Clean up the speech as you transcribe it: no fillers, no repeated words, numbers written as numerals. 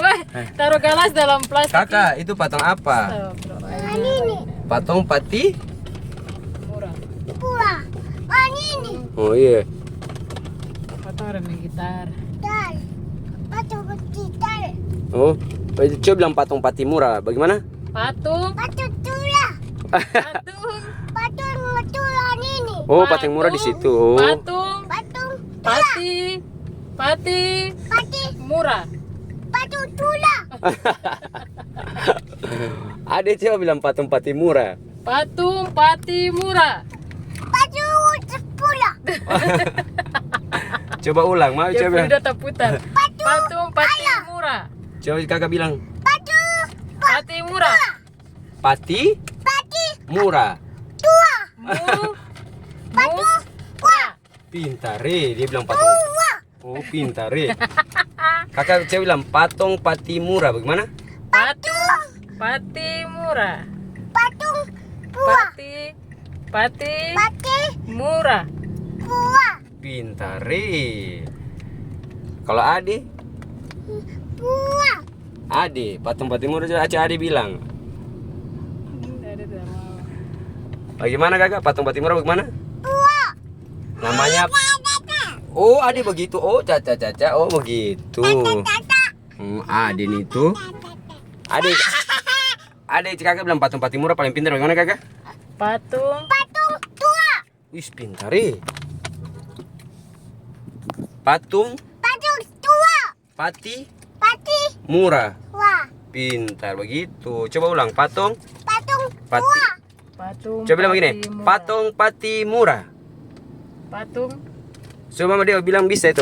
Wah, taruh gelas dalam plastik. Kakak, itu patung apa? Patung Pati? Murah. Oh iya. Patung ada main gitar. Oh, coba bilang patung Pati Murah. Bagaimana? Patung. Patung. Oh, patung murah di situ. Oh. Patung. Pati. Murah. Ada coba bilang patung Pati Murah. Patung Pati Murah. Coba ulang, mau Ya coba. udah tak putar. Patung Pati Murah. Coba kakak bilang. Pati Murah. Pati Murah. Murah. Pintar, dia bilang patung. Oh, pintar, Kakak coba bilang patung Pati Murah. Bagaimana? Patung Pati Murah. Pati Murah. Pintar, Kalau Ade, patung Pati Murah coba Ade bilang. Ada tidak mau. Bagaimana kakak? Patung Pati Murah bagaimana? Namanya. Oh, Ade begitu. Oh, caca. Oh, begitu. Ade itu. Ade kakak bilang patung Pati Murah paling pintar. Bagaimana kakak? Patung Wih, pintar, Patung Pati Murah. Pintar begitu. Coba ulang. Patung Pati. Patung. Coba bilang begini. Pati Murah. Patung Pati Murah. Patung Coba dia bilang bisa itu.